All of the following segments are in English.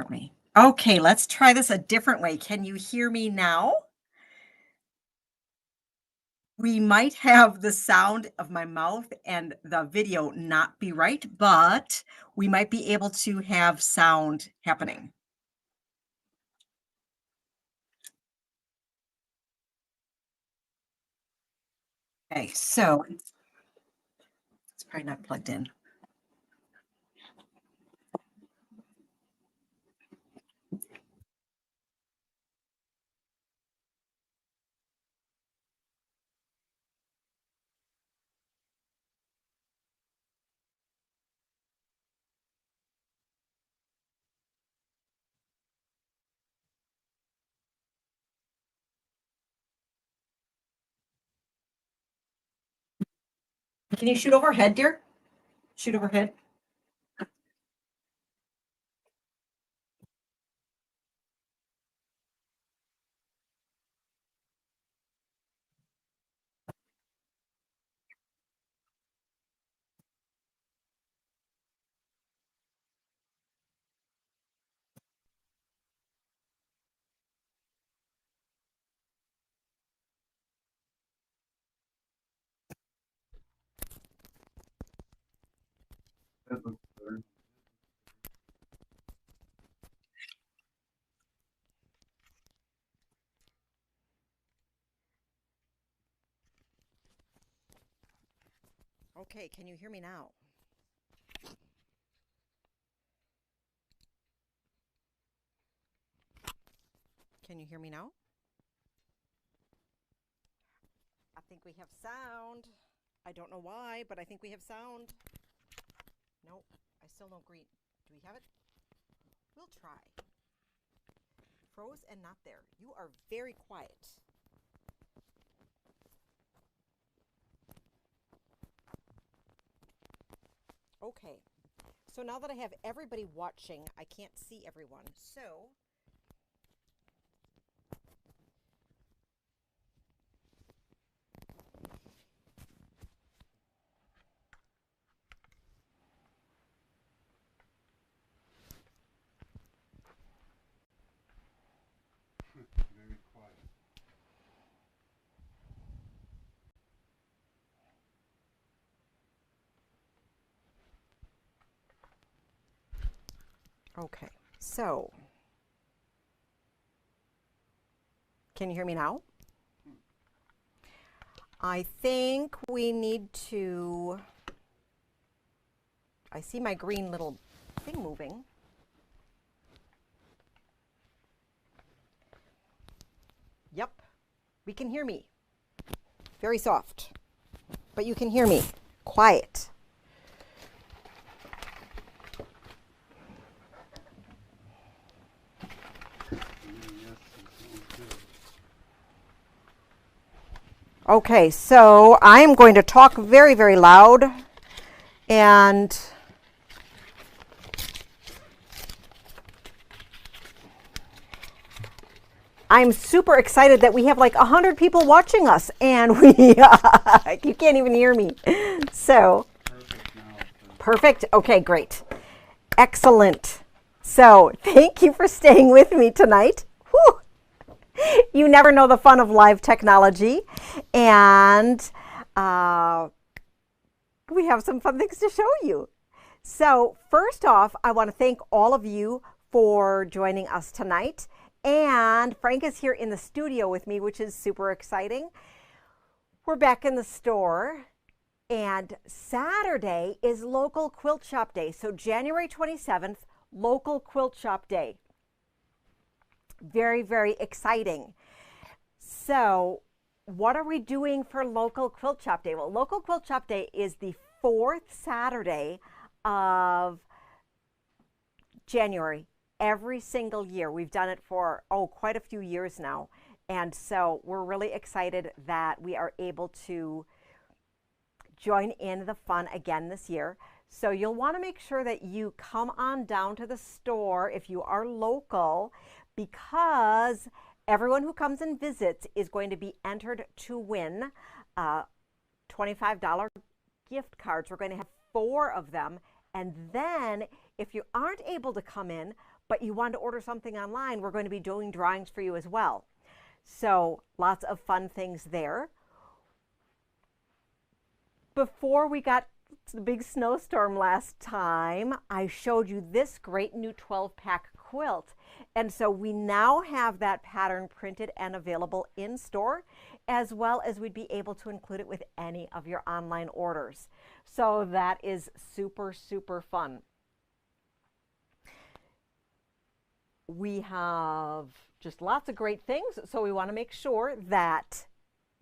Me. Okay, let's try this a different way. Can you hear me now? We might have the sound of my mouth and the video not be right, but we might be able to have sound happening. Okay, so it's probably not plugged in. Can you shoot overhead, dear? Shoot overhead. Okay, can you hear me now? Can you hear me now? I think we have sound. I don't know why, but I think we have sound. Nope, I still don't green. Do we have it? We'll try. Froze and not there. You are very quiet. Okay, so now that I have everybody watching, I can't see everyone. So very quiet. okay, so can you hear me now? I think we need to, I see my green little thing moving. Yep, we can hear me. Very soft, but you can hear me. Quiet. Okay, so I am going to talk very, very loud, and I'm super excited that we have like 100 people watching us, and we you can't even hear me. So perfect. Okay, great. Excellent. So thank you for staying with me tonight. Whew. You never know the fun of live technology, and we have some fun things to show you. So first off, I want to thank all of you for joining us tonight. And Frank is here in the studio with me, which is super exciting. We're back in the store, and Saturday is local quilt shop day. So January 27th, local quilt shop day. Very, very exciting. So what are we doing for local quilt shop day? Well, local quilt shop day is the fourth Saturday of January. Every single year. We've done it for, quite a few years now. And so we're really excited that we are able to join in the fun again this year. So you'll want to make sure that you come on down to the store if you are local, because everyone who comes and visits is going to be entered to win $25 gift cards. We're going to have 4 of them. And then if you aren't able to come in, but you want to order something online, we're going to be doing drawings for you as well. So lots of fun things there. Before we got to the big snowstorm last time, I showed you this great new 12-pack quilt. And so we now have that pattern printed and available in store, as well as we'd be able to include it with any of your online orders. So that is super, super fun. We have just lots of great things, so we want to make sure that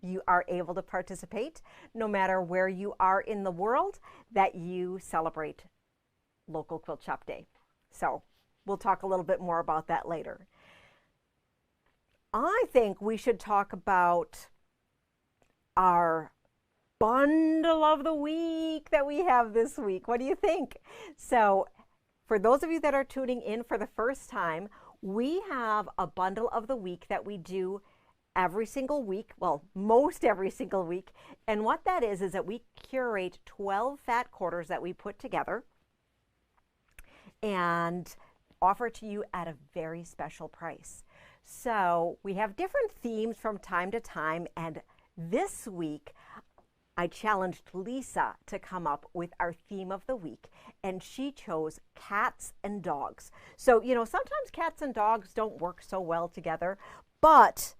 you are able to participate no matter where you are in the world, that you celebrate Local Quilt Shop Day. So we'll talk a little bit more about that later. I think we should talk about our bundle of the week that we have this week. What do you think? So for those of you that are tuning in for the first time, we have a bundle of the week that we do every single week, well, most every single week. And what that is that we curate 12 fat quarters that we put together and offer to you at a very special price. So we have different themes from time to time, and this week I challenged Lisa to come up with our theme of the week, and she chose cats and dogs. So, you know, sometimes cats and dogs don't work so well together, but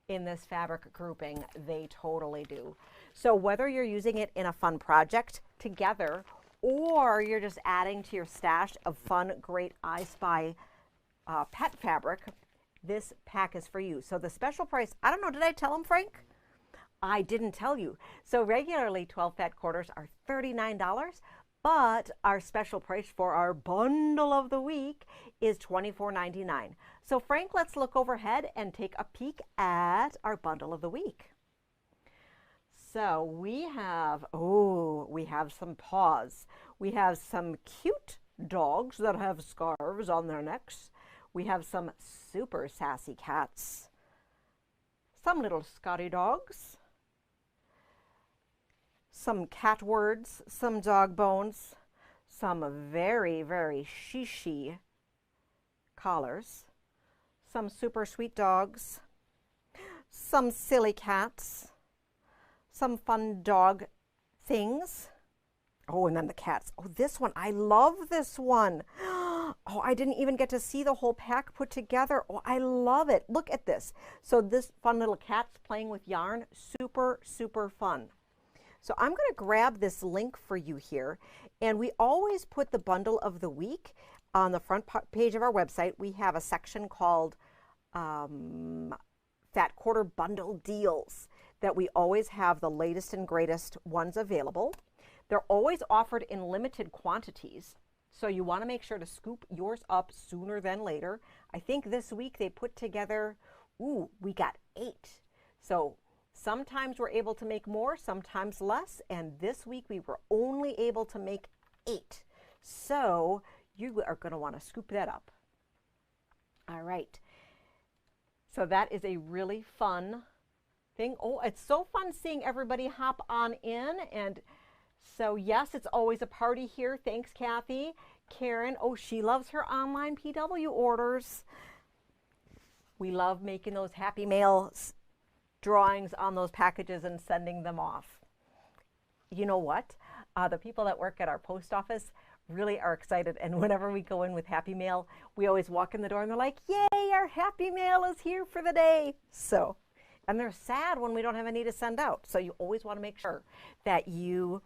in this fabric grouping, they totally do. So whether you're using it in a fun project together, or you're just adding to your stash of fun, great I Spy pet fabric, this pack is for you. So the special price, I don't know, did I tell him, Frank? I didn't tell you. So regularly 12 fat quarters are $39, but our special price for our bundle of the week is $24.99. So Frank, let's look overhead and take a peek at our bundle of the week. So we have some paws. We have some cute dogs that have scarves on their necks. We have some super sassy cats. Some little Scotty dogs. Some cat words, some dog bones, some very, very shishy collars, some super sweet dogs, some silly cats, some fun dog things. Oh, and then the cats. Oh, this one, I love this one. Oh, I didn't even get to see the whole pack put together. Oh, I love it. Look at this. So this fun little cat's playing with yarn. Super, super fun. So I'm going to grab this link for you here, and we always put the bundle of the week on the front page of our website. We have a section called Fat Quarter Bundle Deals that we always have the latest and greatest ones available. They're always offered in limited quantities, so you want to make sure to scoop yours up sooner than later. I think this week they put together, we got 8. So sometimes we're able to make more, sometimes less, and this week we were only able to make 8. So you are going to want to scoop that up. All right. So that is a really fun thing. Oh, it's so fun seeing everybody hop on in. And so yes, it's always a party here. Thanks, Kathy. Karen, oh, she loves her online PW orders. We love making those Happy Mail drawings on those packages and sending them off. You know what? The people that work at our post office really are excited, and whenever we go in with Happy Mail, we always walk in the door and they're like, yay, our Happy Mail is here for the day. So, and they're sad when we don't have any to send out. So you always want to make sure that you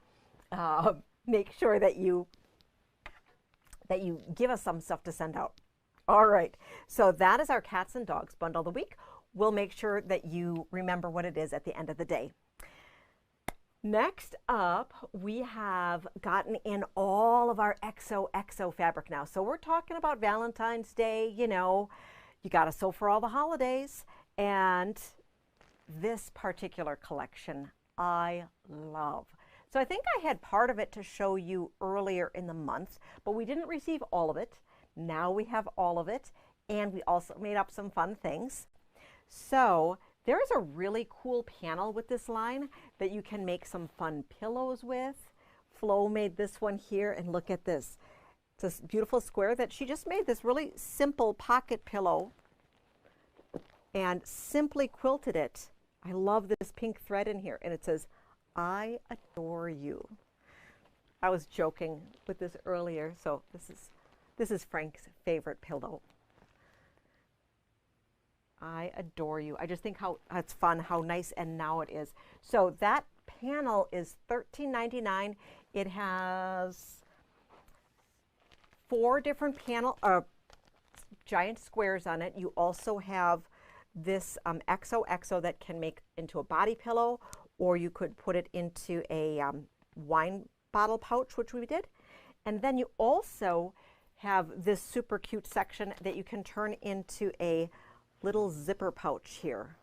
give us some stuff to send out. All right, so that is our cats and dogs bundle of the week. We'll make sure that you remember what it is at the end of the day. Next up, we have gotten in all of our XOXO fabric now. So we're talking about Valentine's Day, you know, you got to sew for all the holidays. And this particular collection, I love. So I think I had part of it to show you earlier in the month, but we didn't receive all of it. Now we have all of it, and we also made up some fun things. So there's a really cool panel with this line that you can make some fun pillows with. Flo made this one here, and look at this. It's this beautiful square that she just made this really simple pocket pillow and simply quilted it. I love this pink thread in here, and it says, "I adore you." I was joking with this earlier, so this is Frank's favorite pillow. I adore you. I just think how it's fun, how nice and now it is. So that panel is $13.99. It has 4 different giant squares on it. You also have this XOXO that can make into a body pillow, or you could put it into a wine bottle pouch, which we did. And then you also have this super cute section that you can turn into a little zipper pouch here.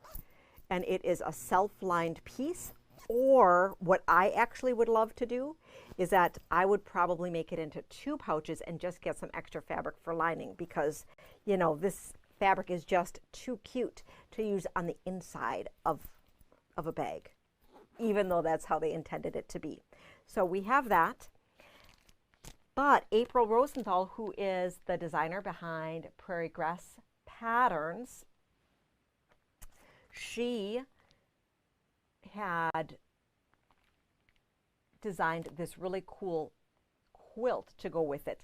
And it is a self-lined piece, or what I actually would love to do is that I would probably make it into 2 pouches and just get some extra fabric for lining, because, you know, this fabric is just too cute to use on the inside of a bag, even though that's how they intended it to be. So we have that. But April Rosenthal, who is the designer behind Prairie Grass Patterns, she had designed this really cool quilt to go with it.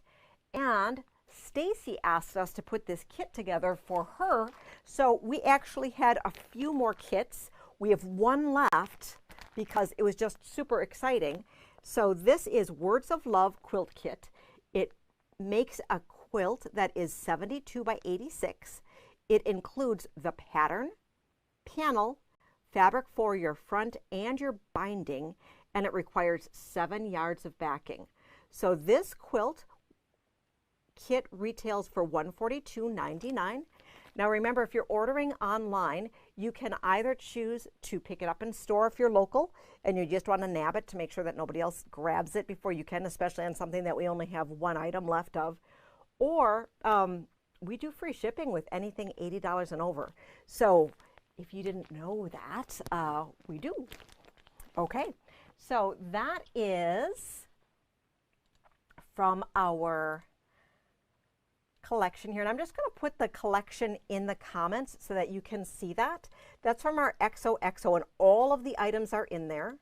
And Stacy asked us to put this kit together for her. So we actually had a few more kits. We have 1 left because it was just super exciting. So this is Words of Love quilt kit. It makes a quilt that is 72 by 86. It includes the pattern, panel, fabric for your front and your binding, and it requires 7 yards of backing. So this quilt kit retails for $142.99. Now remember, if you're ordering online, you can either choose to pick it up in store if you're local and you just want to nab it to make sure that nobody else grabs it before you can, especially on something that we only have 1 item left of, or we do free shipping with anything $80 and over. So if you didn't know that, we do. Okay, so that is from our collection here, and I'm just going to put the collection in the comments so that you can see that. That's from our XOXO, and all of the items are in there.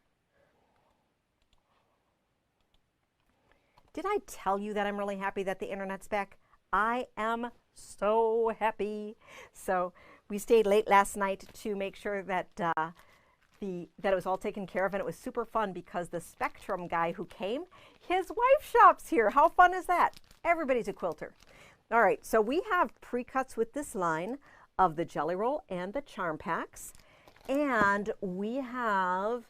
Did I tell you that I'm really happy that the internet's back? I am so happy. So we stayed late last night to make sure that that it was all taken care of, and it was super fun because the Spectrum guy who came, his wife shops here. How fun is that? Everybody's a quilter. All right, so we have pre-cuts with this line of the Jelly Roll and the Charm Packs, and we have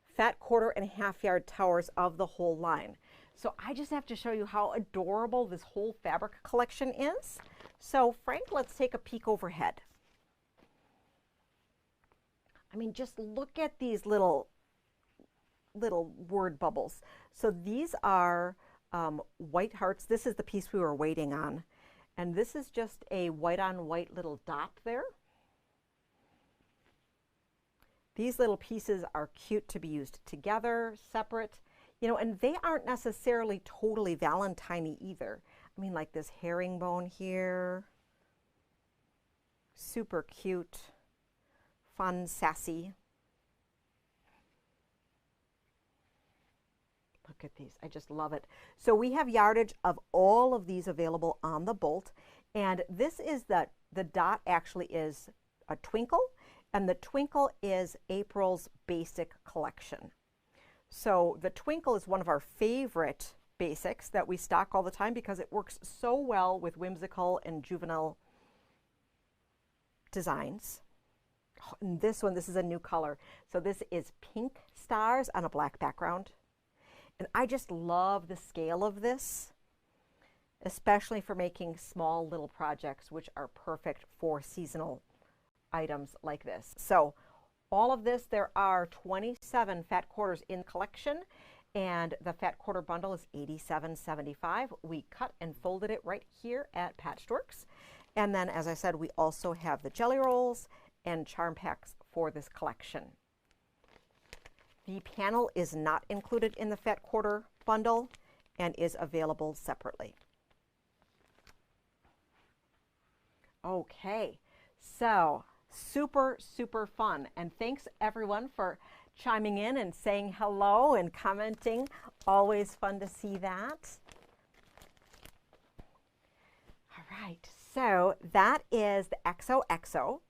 fat 1/4 and 1/2 yard towers of the whole line. So I just have to show you how adorable this whole fabric collection is. So Frank, let's take a peek overhead. I mean, just look at these little word bubbles. So these are white hearts. This is the piece we were waiting on. And this is just a white on white little dot there. These little pieces are cute to be used together, separate, you know, and they aren't necessarily totally Valentine-y either. I mean, like this herringbone here, super cute, fun, sassy. Look at these, I just love it. So we have yardage of all of these available on the bolt, and this is the dot actually is a twinkle, and the twinkle is April's basic collection. So the twinkle is one of our favorite basics that we stock all the time because it works so well with whimsical and juvenile designs. And this one, this is a new color. So this is pink stars on a black background. And I just love the scale of this, especially for making small little projects, which are perfect for seasonal items like this. So all of this, there are 27 fat 1/4s in the collection, and the fat 1/4 bundle is $87.75. We cut and folded it right here at Patchworks. And then, as I said, we also have the Jelly Rolls and Charm Packs for this collection. The panel is not included in the fat 1/4 bundle and is available separately. Okay, so super, super fun. And thanks everyone for chiming in and saying hello and commenting. Always fun to see that. All right, so that is the XOXO.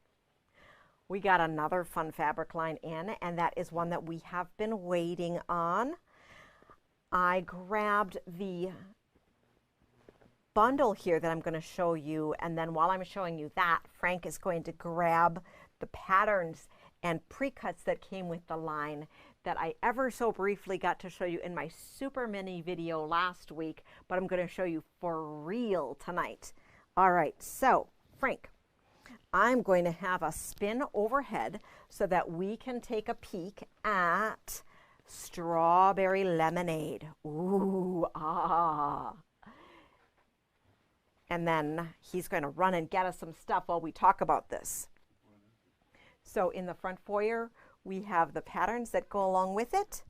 We got another fun fabric line in, and that is one that we have been waiting on. I grabbed the bundle here that I'm going to show you, and then while I'm showing you that, Frank is going to grab the patterns and pre-cuts that came with the line that I ever so briefly got to show you in my super mini video last week, but I'm going to show you for real tonight. All right, so Frank, I'm going to have a spin overhead so that we can take a peek at strawberry lemonade. Ooh, ah. And then he's going to run and get us some stuff while we talk about this. So in the front foyer, we have the patterns that go along with it,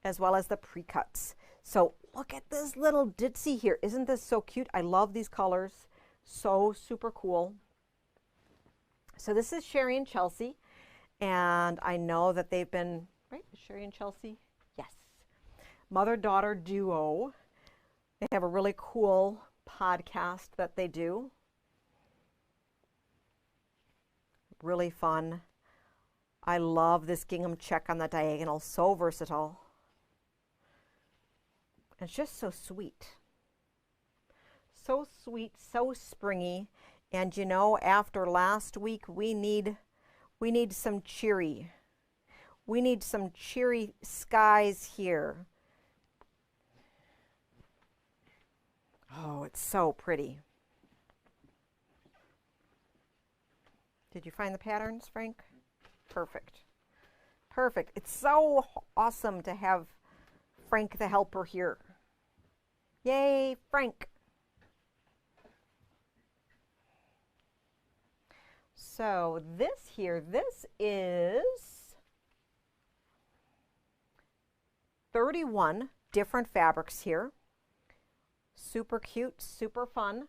as well as the pre-cuts. So look at this little ditzy here. Isn't this so cute? I love these colors. So super cool. So this is Sherry and Chelsea, and I know that they've been, right, Sherry and Chelsea? Yes. Mother-daughter duo. They have a really cool podcast that they do. Really fun. I love this gingham check on the diagonal, so versatile. It's just so sweet. So sweet, so springy. And you know, after last week, we need some cheery. We need some cheery skies here. Oh, it's so pretty. Did you find the patterns, Frank? Perfect. Perfect. It's so awesome to have Frank the helper here. Yay, Frank. So this here, this is 31 different fabrics here. Super cute, super fun.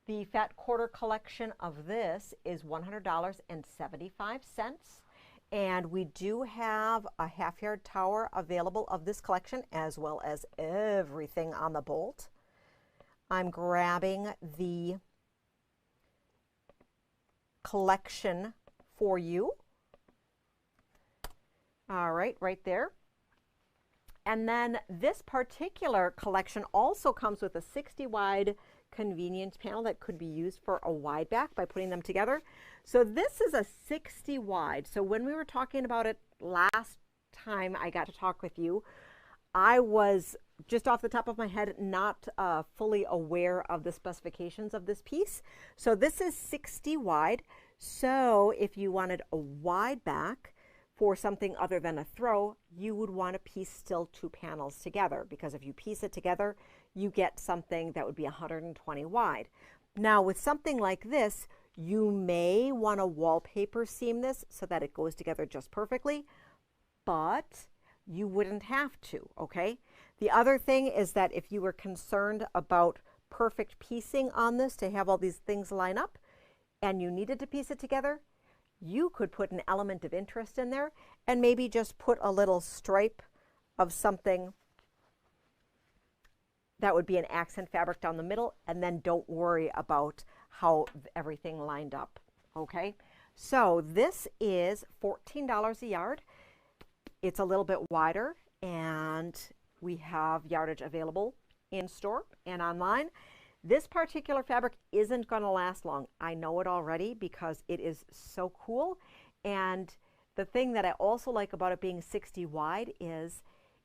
The Fat Quarter collection of this is $100.75. And we do have a half-yard tower available of this collection, as well as everything on the bolt. I'm grabbing the collection for you. All right, right there. And then this particular collection also comes with a 60 wide convenience panel that could be used for a wide back by putting them together. So this is a 60 wide. So when we were talking about it last time I got to talk with you, I was just off the top of my head not fully aware of the specifications of this piece. So this is 60 wide. So if you wanted a wide back for something other than a throw, you would want to piece still two panels together, because if you piece it together, you get something that would be 120 wide. Now with something like this, you may want to wallpaper seam this so that it goes together just perfectly, but you wouldn't have to, okay? The other thing is that if you were concerned about perfect piecing on this to have all these things line up and you needed to piece it together, you could put an element of interest in there and maybe just put a little stripe of something that would be an accent fabric down the middle, and then don't worry about how everything lined up, okay? So this is $14 a yard. It's a little bit wider, and we have yardage available in store and online. This particular fabric isn't going to last long. I know it already because it is so cool. And the thing that I also like about it being 60 wide is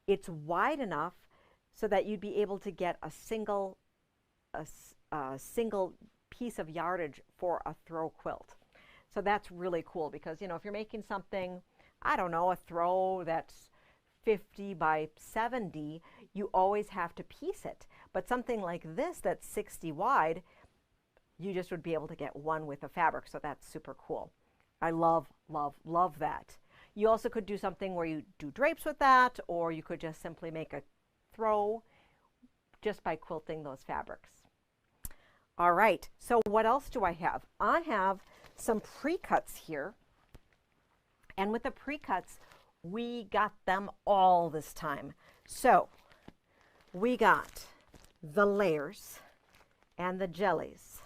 it's wide enough so that you'd be able to get a single piece of yardage for a throw quilt. So that's really cool because, you know, if you're making something, I don't know, a throw that's 50 by 70, you always have to piece it. But something like this that's 60 wide, you just would be able to get one with the fabric. So that's super cool. I love, love, love that. You also could do something where you do drapes with that, or you could just simply make a throw just by quilting those fabrics. All right, so what else do I have? I have some pre-cuts here. And with the pre-cuts, we got them all this time. So we got the layers and the jellies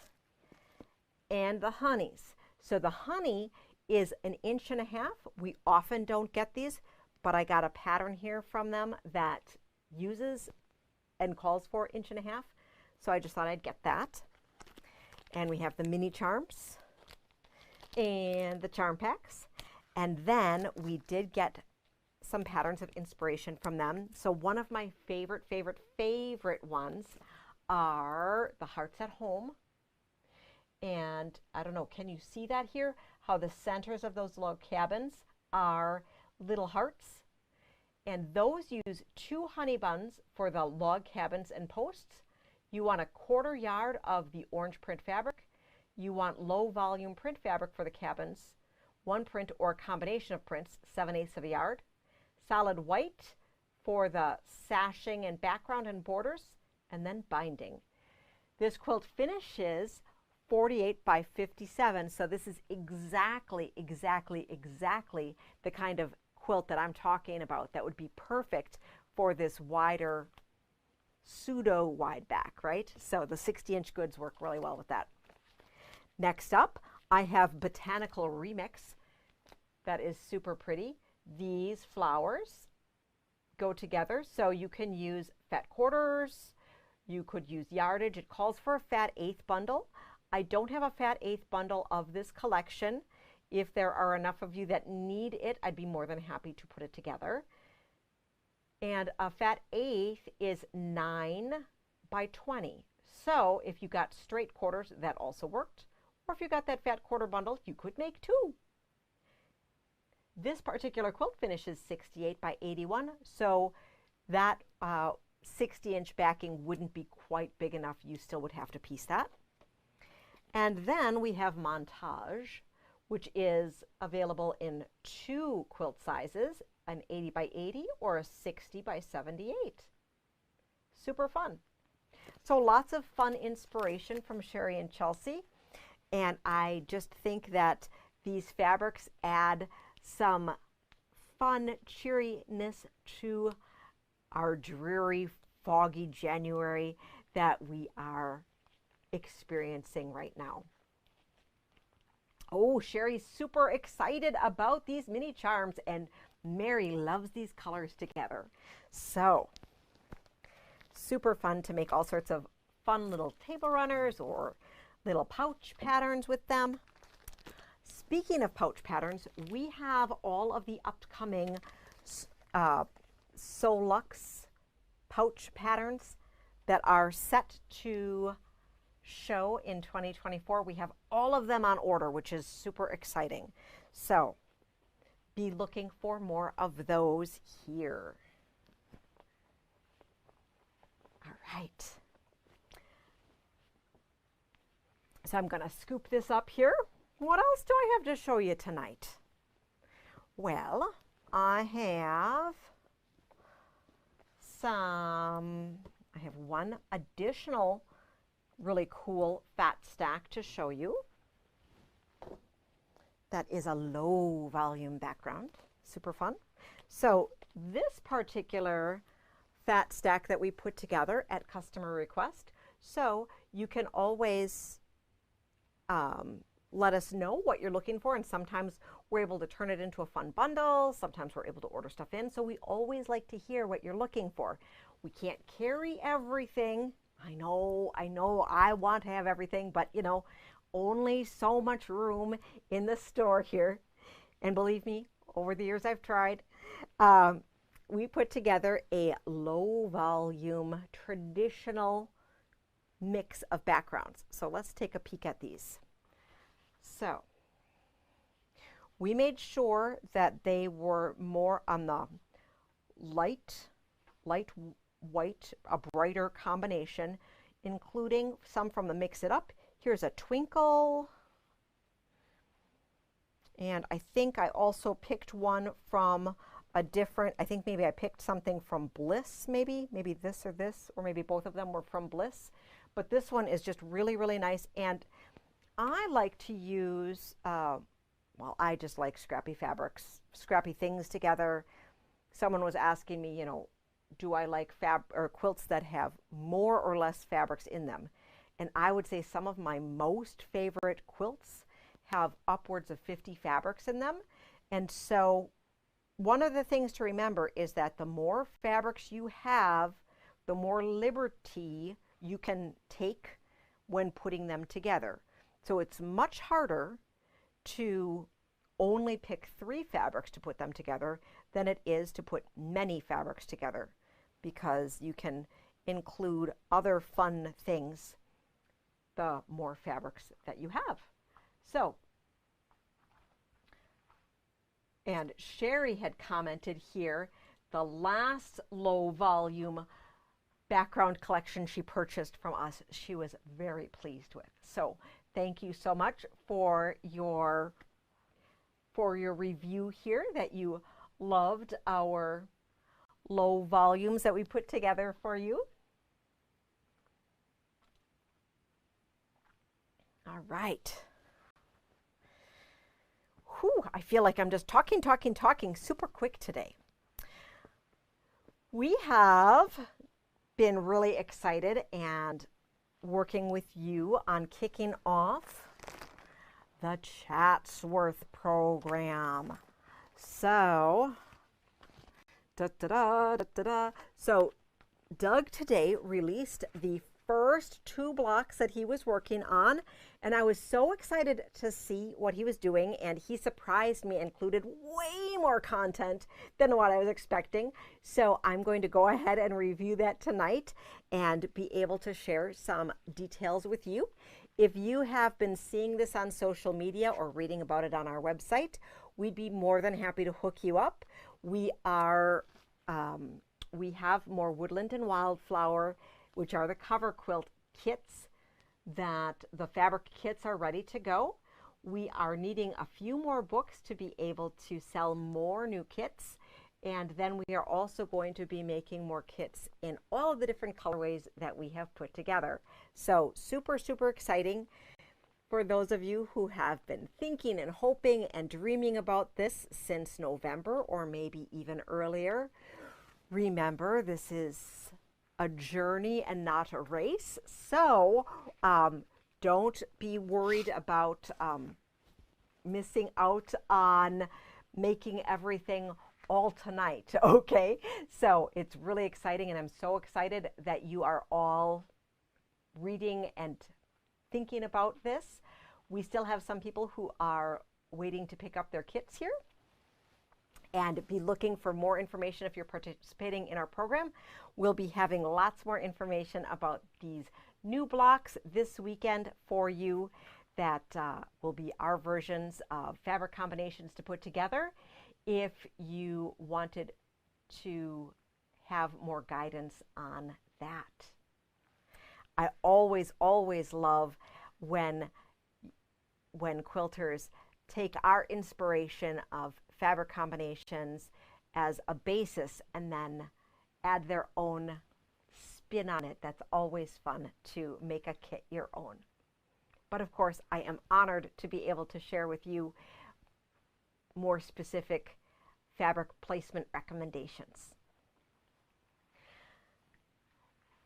and the honeys. So the honey is 1.5 inches. We often don't get these, but I got a pattern here from them that uses and calls for 1.5 inches. So I just thought I'd get that. And we have the mini charms and the charm packs. And then we did get some patterns of inspiration from them. So one of my favorite ones are the Hearts at Home. And I don't know, can you see that here? How the centers of those log cabins are little hearts. And those use 2 honey buns for the log cabins and posts. You want 1/4 yard of the orange print fabric. You want low volume print fabric for the cabins. 1 print or a combination of prints, 7/8 of a yard. Solid white for the sashing and background and borders, and then binding. This quilt finishes 48 by 57, so this is exactly the kind of quilt that I'm talking about that would be perfect for this wider pseudo wide back, right? So the 60-inch goods work really well with that. Next up, I have Botanical Remix. That is super pretty. These flowers go together, so you can use fat quarters, you could use yardage. It calls for a fat 1/8 bundle. I don't have a fat 1/8 bundle of this collection. If there are enough of you that need it, I'd be more than happy to put it together. And a fat 1/8 is 9 by 20. So if you got straight quarters, that also worked. Or if you got that fat quarter bundle, you could make 2. This particular quilt finishes 68 by 81, so that 60-inch backing wouldn't be quite big enough. You still would have to piece that. And then we have Montage, which is available in 2 quilt sizes, an 80 by 80 or a 60 by 78. Super fun. So lots of fun inspiration from Sherry and Chelsea. And I just think that these fabrics add some fun cheeriness to our dreary, foggy January that we are experiencing right now. Oh, Sherry's super excited about these mini charms, and Mary loves these colors together. So, super fun to make all sorts of fun little table runners or little pouch patterns with them. Speaking of pouch patterns, we have all of the upcoming Solux pouch patterns that are set to show in 2024. We have all of them on order, which is super exciting. So be looking for more of those here. All right. So I'm going to scoop this up here. What else do I have to show you tonight? Well, I have one additional really cool fat stack to show you. That is a low volume background. Super fun. So this particular fat stack that we put together at customer request, so you can always let us know what you're looking for, and sometimes we're able to turn it into a fun bundle. Sometimes we're able to order stuff in, so we always like to hear what you're looking for. We can't carry everything. I know, I want to have everything, but you know, only so much room in the store here. And believe me, over the years I've tried. We put together a low volume traditional mix of backgrounds. So let's take a peek at these. So we made sure that they were more on the light white, a brighter combination, including some from the Mix It Up. Here's a Twinkle. And I think I also picked one from a different, I think maybe I picked something from Bliss, maybe this, or maybe both of them were from Bliss. but this one is just really, really nice. And I like to use, well, I just like scrappy fabrics, scrappy things together. Someone was asking me, you know, do I like quilts that have more or less fabrics in them? And I would say some of my most favorite quilts have upwards of 50 fabrics in them. And so one of the things to remember is that the more fabrics you have, the more liberty you can take when putting them together. So it's much harder to only pick 3 fabrics to put them together than it is to put many fabrics together, because you can include other fun things the more fabrics that you have. So, and Sherry had commented here, the last low volume background collection she purchased from us, she was very pleased with. So thank you so much for your review here, that you loved our low volumes that we put together for you. All right. Whew, I feel like I'm just talking super quick today. We have been really excited and working with you on kicking off the Chatsworth program. So, So Doug today released the first 2 blocks that he was working on, and I was so excited to see what he was doing, and he surprised me, included way more content than what I was expecting. So I'm going to go ahead and review that tonight and be able to share some details with you. If you have been seeing this on social media or reading about it on our website, we'd be more than happy to hook you up. We have more Woodland and Wildflower, which are the cover quilt kits, that the fabric kits are ready to go. We are needing a few more books to be able to sell more new kits. And then we are also going to be making more kits in all of the different colorways that we have put together. So super, super exciting. For those of you who have been thinking and hoping and dreaming about this since November, or maybe even earlier, remember, this is a journey and not a race. So don't be worried about missing out on making everything all tonight, okay? So it's really exciting, and I'm so excited that you are all reading and thinking about this. We still have some people who are waiting to pick up their kits here, and be looking for more information if you're participating in our program. We'll be having lots more information about these new blocks this weekend for you that will be our versions of fabric combinations to put together if you wanted to have more guidance on that. I always love when quilters take our inspiration of fabric combinations as a basis and then add their own spin on it. That's always fun to make a kit your own. But of course, I am honored to be able to share with you more specific fabric placement recommendations.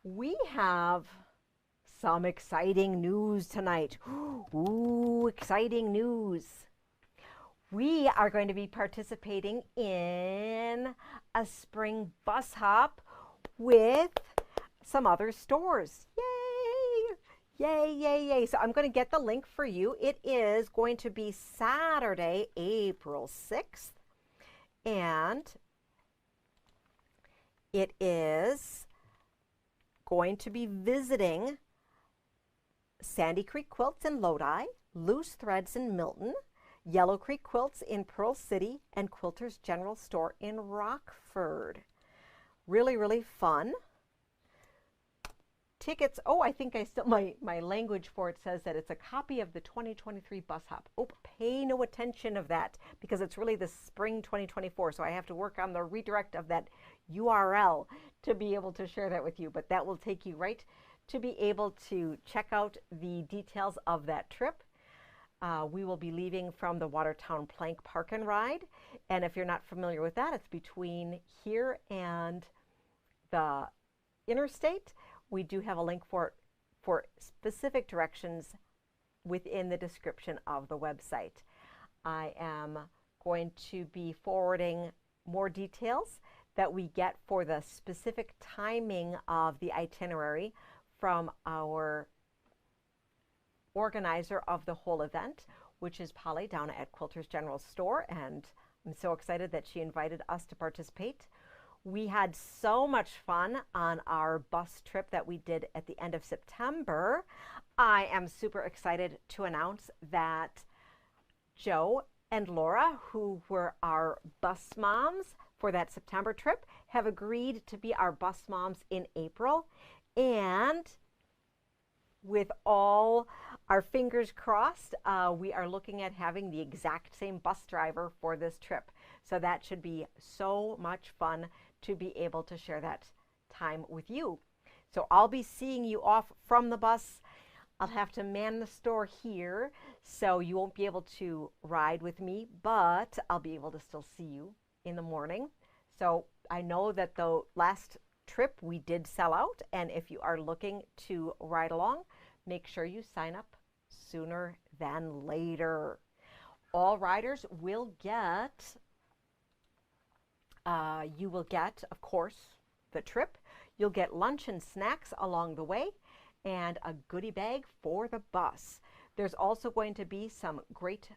We have some exciting news tonight. Ooh, exciting news. We are going to be participating in a spring bus hop with some other stores. Yay! Yay, yay, yay. So I'm going to get the link for you. It is going to be Saturday, April 6th. And it is going to be visiting Sandy Creek Quilts in Lodi, Loose Threads in Milton, Yellow Creek Quilts in Pearl City, and Quilters General Store in Rockford. Really, really fun. Tickets, oh, I think I still, my language for it says that it's a copy of the 2023 bus hop. Oh, pay no attention of that because it's really the spring 2024. So I have to work on the redirect of that URL to be able to share that with you. But that will take you right to be able to check out the details of that trip. We will be leaving from the Watertown Plank Park and Ride. And if you're not familiar with that, it's between here and the interstate. We do have a link for specific directions within the description of the website. I am going to be forwarding more details that we get for the specific timing of the itinerary from our organizer of the whole event, which is Polly down at Quilters General Store, and I'm so excited that she invited us to participate. We had so much fun on our bus trip that we did at the end of September. I am super excited to announce that Joe and Laura, who were our bus moms for that September trip, have agreed to be our bus moms in April. And with all our fingers crossed, we are looking at having the exact same bus driver for this trip. So that should be so much fun to be able to share that time with you. So I'll be seeing you off from the bus. I'll have to man the store here, so you won't be able to ride with me, but I'll be able to still see you in the morning. So I know that the last trip we did sell out, and if you are looking to ride along, make sure you sign up sooner than later. All riders will get, you will get, of course, the trip. You'll get lunch and snacks along the way and a goodie bag for the bus. There's also going to be some great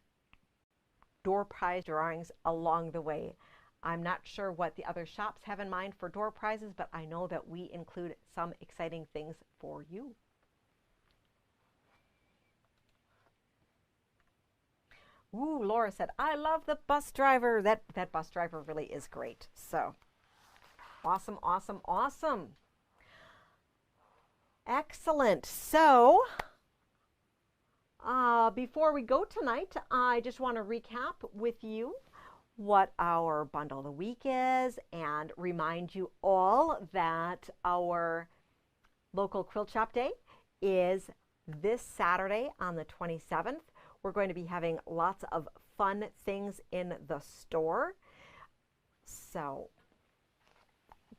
door prize drawings along the way. I'm not sure what the other shops have in mind for door prizes, but I know that we include some exciting things for you. Ooh, Laura said, I love the bus driver. That bus driver really is great. So, awesome, awesome, awesome. Excellent. So, before we go tonight, I just want to recap with you what our bundle of the week is and remind you all that our local quilt shop day is this Saturday on the 27th. We're going to be having lots of fun things in the store. So,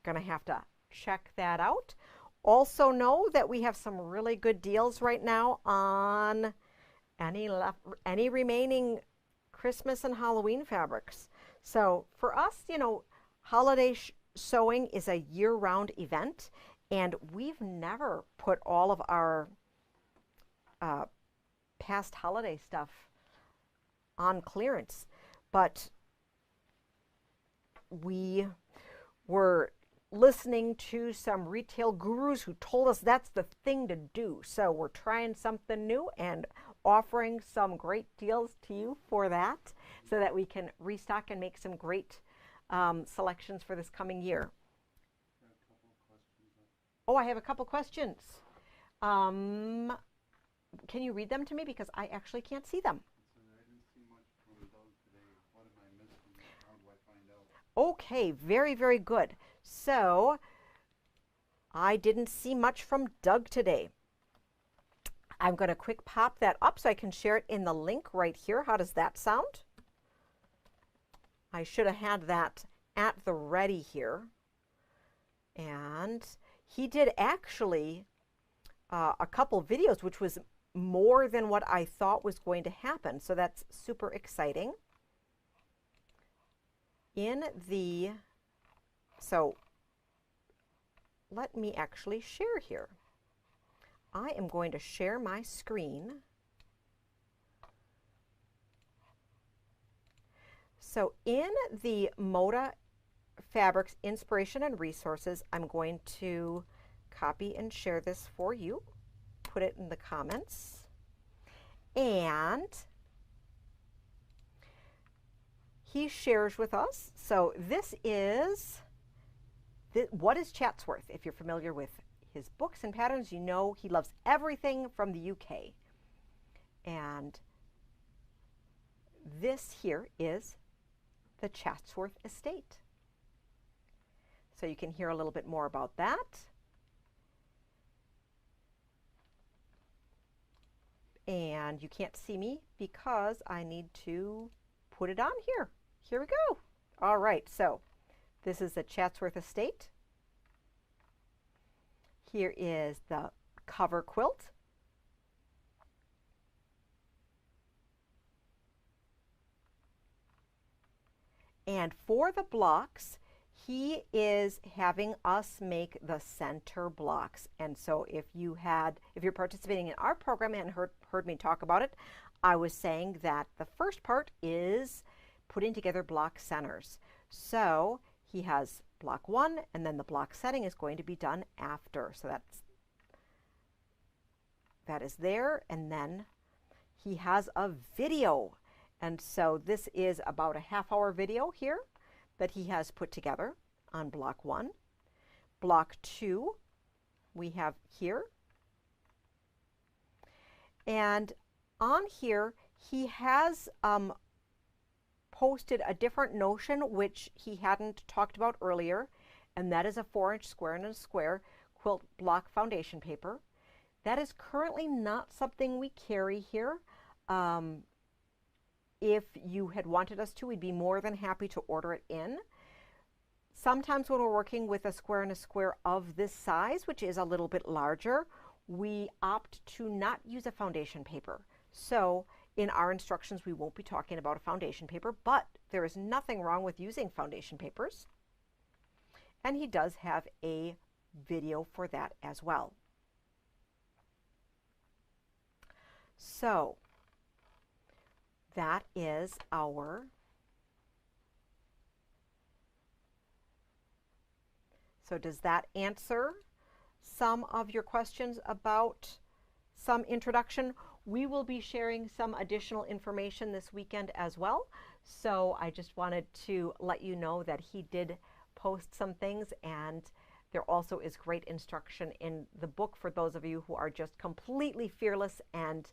going to have to check that out. Also know that we have some really good deals right now on any remaining Christmas and Halloween fabrics. So for us, you know, holiday sewing is a year-round event, and we've never put all of our past holiday stuff on clearance, but we were listening to some retail gurus who told us that's the thing to do. So we're trying something new and offering some great deals to you for that, so that we can restock and make some great selections for this coming year. Oh, I have a couple questions. Can you read them to me, because I actually can't see them? I didn't see much from Doug today. What am I missing? How do I find out? Okay, very, very good. So, I didn't see much from Doug today. I'm going to quick pop that up so I can share it in the link right here. How does that sound? I should have had that at the ready here. And he did actually a couple videos, which was more than what I thought was going to happen. So that's super exciting. So let me actually share here. I am going to share my screen. So in the Moda Fabrics Inspiration and Resources, I'm going to copy and share this for you. Put it in the comments. And he shares with us. So this is, what is Chatsworth? If you're familiar with his books and patterns, you know he loves everything from the UK. And this here is the Chatsworth estate. So you can hear a little bit more about that. And you can't see me because I need to put it on here. Here we go. All right, so this is the Chatsworth estate. Here is the cover quilt. And for the blocks, he is having us make the center blocks. And so if you're participating in our program and heard me talk about it, I was saying that the first part is putting together block centers. So he has block 1, and then the block setting is going to be done after. So that is there, and then he has a video. And so this is about a half-hour video here that he has put together on block 1. Block 2 we have here. And on here he has posted a different notion which he hadn't talked about earlier, and that is a 4-inch square and a square quilt block foundation paper. That is currently not something we carry here. If you had wanted us to, we'd be more than happy to order it in. Sometimes when we're working with a square and a square of this size, which is a little bit larger, we opt to not use a foundation paper. So in our instructions, we won't be talking about a foundation paper, but there is nothing wrong with using foundation papers. And he does have a video for that as well. So that is our So does that answer some of your questions about some introduction? We will be sharing some additional information this weekend as well. So I just wanted to let you know that he did post some things, and there also is great instruction in the book for those of you who are just completely fearless and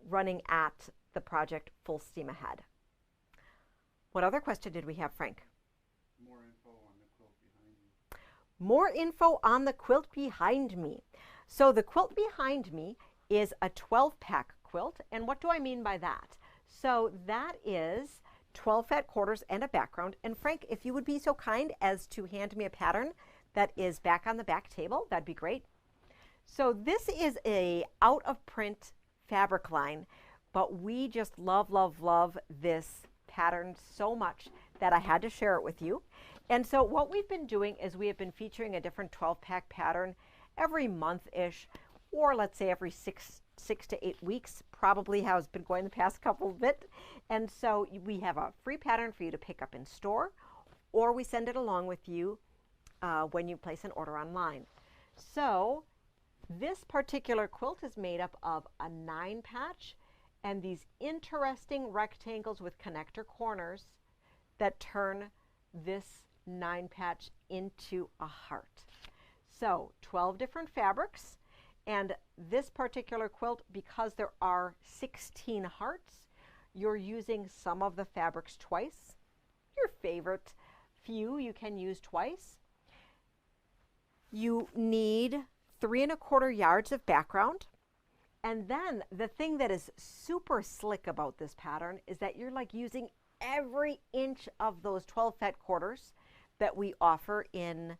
running at the project full steam ahead. What other question did we have, Frank? More info on the quilt behind you. More info on the quilt behind me. So the quilt behind me is a 12-pack quilt, and what do I mean by that? So that is 12 fat quarters and a background. And Frank, if you would be so kind as to hand me a pattern that is back on the back table, that'd be great. So this is a out-of-print fabric line, but we just love, love, love this pattern so much that I had to share it with you. And so what we've been doing is we have been featuring a different 12-pack pattern every month-ish, or let's say every six to 8 weeks, probably has been going the past couple of bit. And so we have a free pattern for you to pick up in store, or we send it along with you when you place an order online. So this particular quilt is made up of a 9-patch and these interesting rectangles with connector corners that turn this 9-patch into a heart. So 12 different fabrics, and this particular quilt, because there are 16 hearts, you're using some of the fabrics twice. Your favorite few you can use twice. You need 3 1/4 yards of background. And then the thing that is super slick about this pattern is that you're like using every inch of those 12 fat quarters that we offer in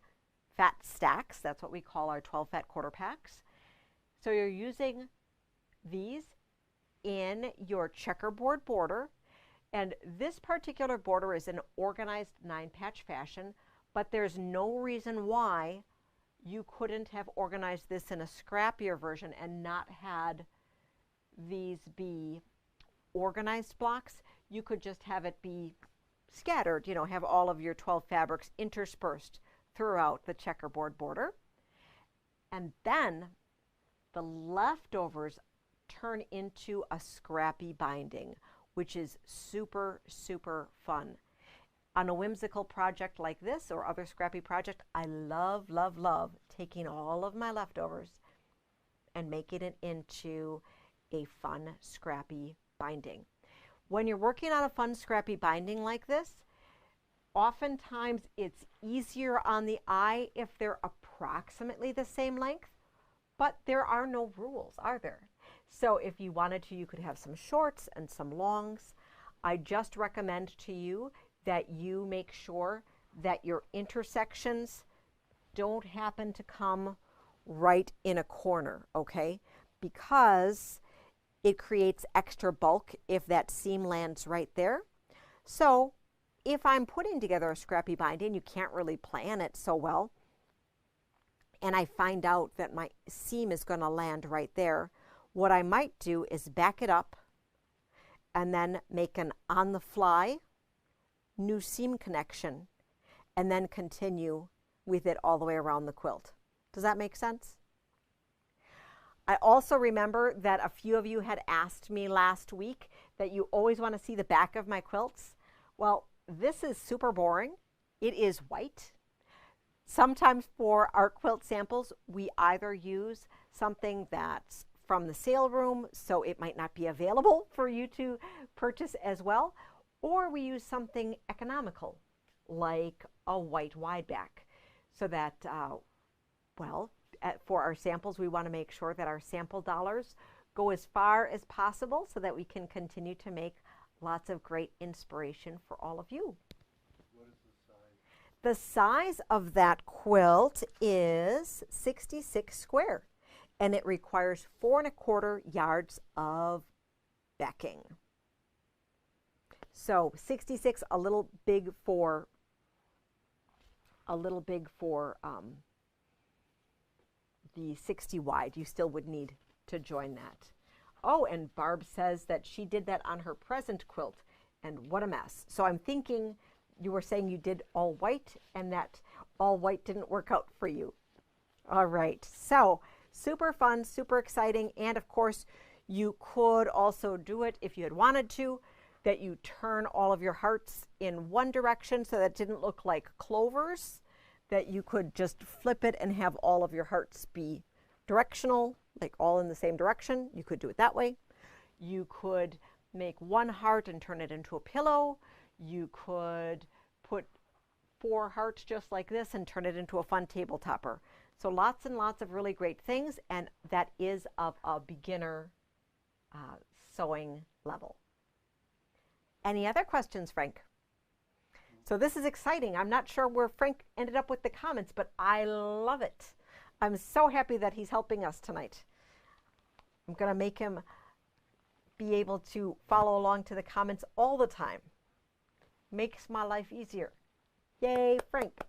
fat stacks. That's what we call our 12 fat quarter packs. So you're using these in your checkerboard border. And this particular border is an organized 9-patch fashion, but there's no reason why you couldn't have organized this in a scrappier version and not had these be organized blocks. You could just have it be scattered, have all of your 12 fabrics interspersed throughout the checkerboard border. And then the leftovers turn into a scrappy binding, which is super, super fun. On a whimsical project like this or other scrappy project, I love, love, love taking all of my leftovers and making it into a fun, scrappy binding. When you're working on a fun, scrappy binding like this, oftentimes it's easier on the eye if they're approximately the same length, but there are no rules, are there? So if you wanted to, you could have some shorts and some longs. I just recommend to you that you make sure that your intersections don't happen to come right in a corner, okay? Because it creates extra bulk if that seam lands right there. So if I'm putting together a scrappy binding, you can't really plan it so well, and I find out that my seam is going to land right there, what I might do is back it up and then make an on-the-fly new seam connection and then continue with it all the way around the quilt. Does that make sense? I also remember that a few of you had asked me last week that you always want to see the back of my quilts. Well, this is super boring. It is white. Sometimes for our quilt samples, we either use something that's from the sale room, so it might not be available for you to purchase as well, or we use something economical, like a white wide back, so that, for our samples, we want to make sure that our sample dollars go as far as possible so that we can continue to make lots of great inspiration for all of you. What is the size? The size of that quilt is 66 square, and it requires 4¼ yards of backing. So 66, a little big for the 60 wide. You still would need to join that. Oh, and Barb says that she did that on her present quilt, and what a mess. So I'm thinking you were saying you did all white, and that all white didn't work out for you. All right, so super fun, super exciting, and of course you could also do it if you had wanted to, that you turn all of your hearts in one direction so that it didn't look like clovers, that you could just flip it and have all of your hearts be directional, like all in the same direction. You could do it that way. You could make one heart and turn it into a pillow. You could put 4 hearts just like this and turn it into a fun table topper. So lots and lots of really great things, and that is of a beginner sewing level. Any other questions, Frank? So this is exciting. I'm not sure where Frank ended up with the comments, but I love it. I'm so happy that he's helping us tonight. I'm going to make him be able to follow along to the comments all the time. Makes my life easier. Yay, Frank.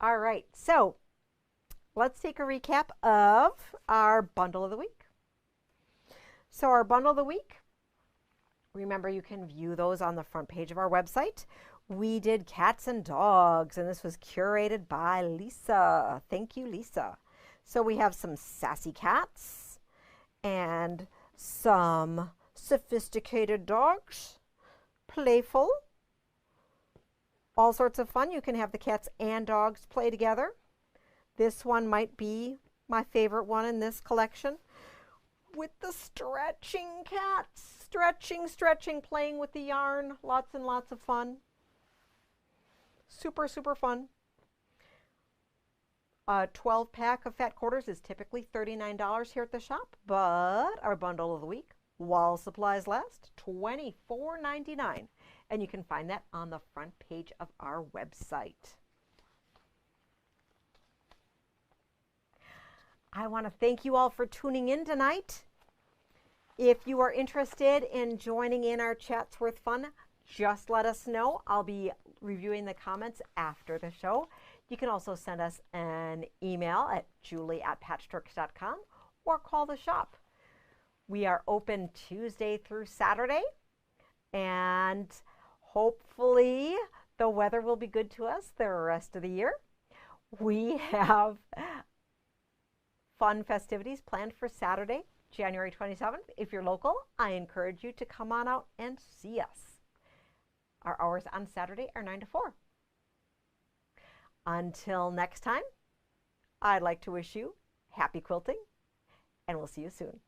All right, so let's take a recap of our bundle of the week. So our bundle of the week, remember you can view those on the front page of our website. We did cats and dogs, and this was curated by Lisa. Thank you, Lisa. So we have some sassy cats and some sophisticated dogs, playful, all sorts of fun. You can have the cats and dogs play together. This one might be my favorite one in this collection, with the stretching cats. Stretching, playing with the yarn. Lots and lots of fun. Super, super fun. A 12-pack of fat quarters is typically $39 here at the shop, but our bundle of the week, while supplies last, $24.99. And you can find that on the front page of our website. I want to thank you all for tuning in tonight. If you are interested in joining in our Chatsworth fun, just let us know. I'll be reviewing the comments after the show. You can also send us an email at julie@patchworks.com or call the shop. We are open Tuesday through Saturday, and hopefully the weather will be good to us the rest of the year. We have fun festivities planned for Saturday, January 27th. If you're local, I encourage you to come on out and see us. Our hours on Saturday are 9 to 4. Until next time, I'd like to wish you happy quilting, and we'll see you soon.